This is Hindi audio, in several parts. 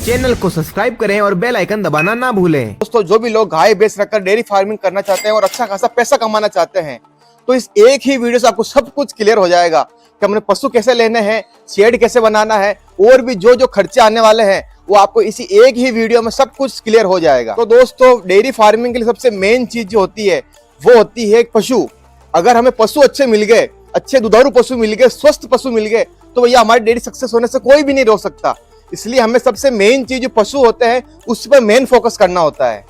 चैनल को सब्सक्राइब करें और बेल आइकन दबाना ना भूलें। दोस्तों, जो भी लोग गाय भैंस रखकर डेयरी फार्मिंग करना चाहते हैं और अच्छा खासा पैसा कमाना चाहते हैं, तो इस एक ही वीडियो से आपको सब कुछ क्लियर हो जाएगा कि हमने पशु कैसे लेने हैं, शेड कैसे बनाना है और भी जो खर्चे आने वाले हैं वो आपको इसी एक ही वीडियो में सब कुछ क्लियर हो जाएगा। तो दोस्तों, डेयरी फार्मिंग के लिए सबसे मेन चीज जो होती है वो होती है पशु। अगर हमें पशु अच्छे मिल गए, अच्छे दुधारू पशु मिल गए, स्वस्थ पशु मिल गए, तो भैया हमारी डेयरी सक्सेस होने से कोई भी नहीं रोक सकता। इसलिए हमें सबसे मेन चीज जो पशु होते हैं उस पर मेन फोकस करना होता है।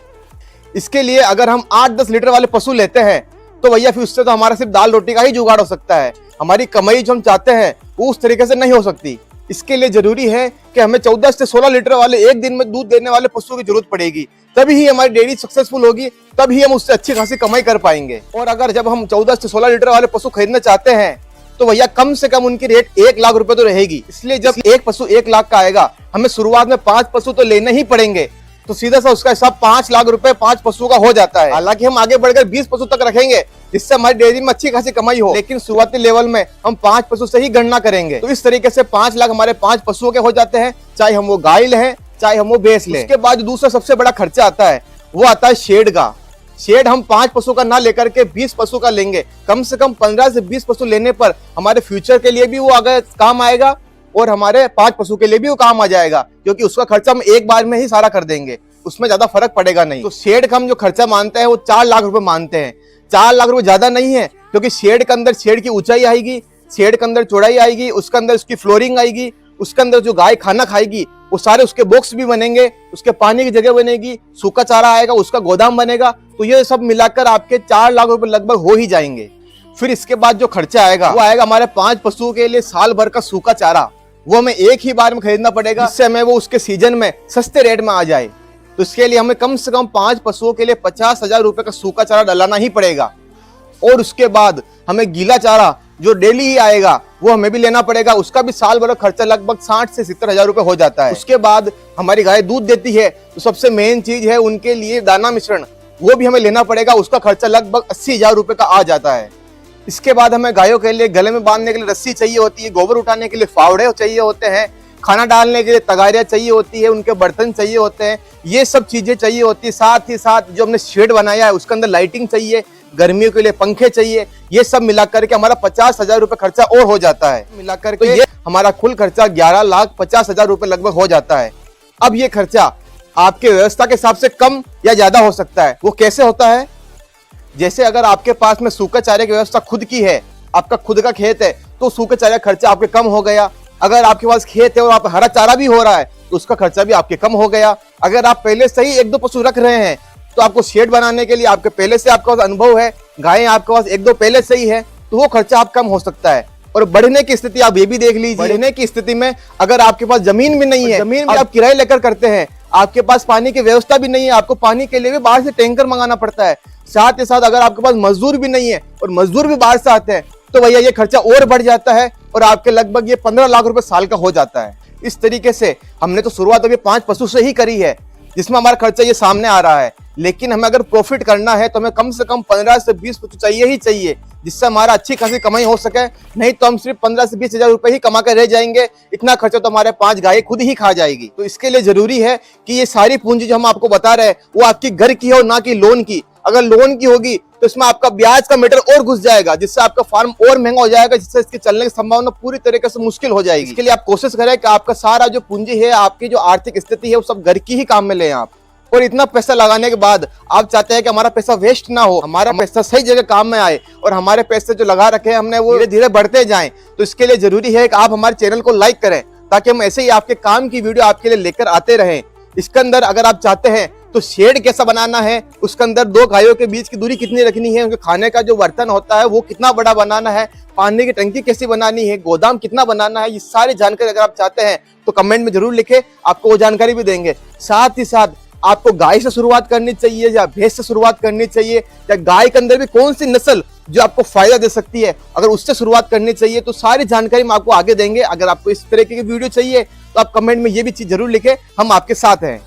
इसके लिए अगर हम 8-10 लीटर वाले पशु लेते हैं तो भैया फिर उससे तो हमारा सिर्फ दाल रोटी का ही जुगाड़ हो सकता है। हमारी कमाई जो हम चाहते हैं वो उस तरीके से नहीं हो सकती। इसके लिए जरूरी है कि हमें 14 से 16 लीटर वाले एक दिन में दूध देने वाले पशुओं की जरूरत पड़ेगी, तभी ही हमारी डेयरी सक्सेसफुल होगी, तभी हम उससे अच्छी खासी कमाई कर पाएंगे। और अगर जब हम 14 से 16 लीटर वाले पशु खरीदना चाहते हैं तो भैया कम से कम उनकी रेट 1 लाख रुपए तो रहेगी। इसलिए जब एक पशु 1 लाख का आएगा, हमें शुरुआत में 5 पशु तो लेने ही पड़ेंगे, तो सीधा सा उसका हिसाब 5 लाख रुपए 5 पशुओं का हो जाता है। हालांकि हम आगे बढ़कर 20 पशु तक रखेंगे जिससे हमारी डेयरी में अच्छी खासी कमाई हो, लेकिन शुरुआती लेवल में हम 5 पशु से ही गणना करेंगे। तो इस तरीके से 5 लाख हमारे 5 पशुओं के हो जाते हैं, चाहे हम वो गाय लें चाहे हम वो भैंस लें। उसके बाद दूसरा सबसे बड़ा खर्चा आता है वो आता है शेड का। शेड हम 5 पशु का ना लेकर के 20 पशु का लेंगे। कम से कम 15 से 20 पशु लेने पर हमारे फ्यूचर के लिए भी वो अगर काम आएगा और हमारे 5 पशु के लिए भी वो काम आ जाएगा, क्योंकि उसका खर्चा हम एक बार में ही सारा कर देंगे, उसमें ज्यादा फर्क पड़ेगा नहीं। तो शेड का हम जो खर्चा मानते हैं वो 4 लाख रुपए मानते हैं। 4 लाख रुपए ज्यादा नहीं है, क्योंकि शेड के अंदर शेड की ऊंचाई आएगी, शेड के अंदर चौड़ाई आएगी, उसके अंदर उसकी फ्लोरिंग आएगी, उसके अंदर जो गाय खाना खाएगी वो सारे उसके बॉक्स भी बनेंगे, उसके पानी की जगह बनेगी, सूखा चारा आएगा, उसका गोदाम बनेगा। तो ये सब मिलाकर आपके 4 लाख रुपए लगभग हो ही जाएंगे। फिर इसके बाद जो खर्चा आएगा वो आएगा हमारे 5 पशुओं के लिए साल भर का सूखा चारा। वो हमें एक ही बार में खरीदना पड़ेगा, जिससे हमें वो उसके सीजन में सस्ते रेट में आ जाए। तो इसके लिए हमें कम से कम 5 पशुओं के लिए 50,000 रुपए का सूखा चारा डलाना ही पड़ेगा। और उसके बाद हमें गीला चारा जो डेली ही आएगा वो हमें भी लेना पड़ेगा, उसका भी साल भर खर्चा लगभग 60 से 70,000 रुपए हो जाता है। उसके बाद हमारी गाय दूध देती है तो सबसे मेन चीज है उनके लिए दाना मिश्रण, वो भी हमें लेना पड़ेगा, उसका खर्चा लगभग 80,000 रुपए का आ जाता है। इसके बाद हमें गायों के लिए गले में बांधने के लिए रस्सी चाहिए होती है, गोबर उठाने के लिए फावड़े चाहिए होते हैं, खाना डालने के लिए तगारियां चाहिए होती है, उनके बर्तन चाहिए होते हैं, ये सब चीजें चाहिए होती है। साथ ही साथ जो हमने शेड बनाया है उसके अंदर लाइटिंग चाहिए, गर्मियों के लिए पंखे चाहिए। ये सब मिलाकर के हमारा 50,000 रुपए खर्चा और हो जाता है। मिलाकर के ये हमारा कुल खर्चा 11,50,000 रुपए लगभग हो जाता है। अब ये खर्चा आपके व्यवस्था के हिसाब से कम या ज्यादा हो सकता है। वो कैसे होता है? जैसे अगर आपके पास में सूखे चारे की व्यवस्था खुद की है, आपका खुद का खेत है, तो सूखे चारे का खर्चा आपके कम हो गया। अगर आपके पास खेत है और आप हरा चारा भी हो रहा है तो उसका खर्चा भी आपके कम हो गया। अगर आप पहले से ही 1-2 पशु रख रहे हैं तो आपको शेड बनाने के लिए आपके पहले से आपके पास अनुभव है, गायें आपके पास 1-2 पहले से ही है, तो वो खर्चा आप कम हो सकता है। और बढ़ने की स्थिति आप ये भी देख लीजिए, बढ़ने की स्थिति में अगर आपके पास जमीन भी नहीं है, जमीन भी आप किराए लेकर करते हैं, आपके पास पानी की व्यवस्था भी नहीं है, आपको पानी के लिए भी बाहर से टैंकर मंगाना पड़ता है, साथ ही साथ अगर आपके पास मजदूर भी नहीं है और मजदूर भी बाहर से आते हैं, तो भैया ये खर्चा और बढ़ जाता है और आपके लगभग ये 15 लाख रुपए साल का हो जाता है। इस तरीके से हमने तो शुरुआत अभी 5 पशु से ही करी है, जिसमें हमारा खर्चा ये सामने आ रहा है। लेकिन हमें अगर प्रॉफिट करना है तो हमें कम से कम 15 से 20 पशु चाहिए ही चाहिए, जिससे हमारा अच्छी खासी कमाई हो सके। नहीं तो हम सिर्फ 15 से 20,000 रुपए ही कमा कर रह जाएंगे, इतना खर्चा तो हमारे 5 गायें खुद ही खा जाएगी। तो इसके लिए जरूरी है कि ये सारी पूंजी जो हम आपको बता रहे हैं वो आपकी घर की हो, ना कि लोन की। अगर लोन की होगी तो इसमें आपका ब्याज का मैटर और घुस जाएगा, जिससे आपका फार्म और महंगा हो जाएगा, जिससे इसके चलने की संभावना पूरी तरीके से मुश्किल हो जाएगी। इसके लिए आप कोशिश करें कि आपका सारा जो पूंजी है, आपकी जो आर्थिक स्थिति है, वो सब घर की ही काम में लें आप। और इतना पैसा लगाने के बाद आप चाहते हैं कि हमारा पैसा वेस्ट ना हो, हमारा पैसा सही जगह काम में आए और हमारे पैसे जो लगा रखे हैं हमने वो धीरे धीरे बढ़ते जाएं। तो इसके लिए जरूरी है कि आप हमारे चैनल को लाइक करें, ताकि हम ऐसे ही आपके काम की वीडियो आपके लिए लेकर आते रहें। इसके अंदर अगर आप चाहते हैं तो शेड कैसा बनाना है, उसके अंदर 2 गायों के बीच की दूरी कितनी रखनी है, उनके खाने का जो बर्तन होता है वो कितना बड़ा बनाना है, पानी की टंकी कैसी बनानी है, गोदाम कितना बनाना है, ये सारी जानकारी अगर आप चाहते हैं तो कमेंट में जरूर लिखें, आपको वो जानकारी भी देंगे। साथ ही साथ आपको गाय से शुरुआत करनी चाहिए या भैंस से शुरुआत करनी चाहिए, या गाय के अंदर भी कौन सी नस्ल जो आपको फायदा दे सकती है, अगर उससे शुरुआत करनी चाहिए, तो सारी जानकारी हम आपको आगे देंगे। अगर आपको इस तरह की वीडियो चाहिए तो आप कमेंट में ये भी चीज जरूर लिखें, हम आपके साथ हैं।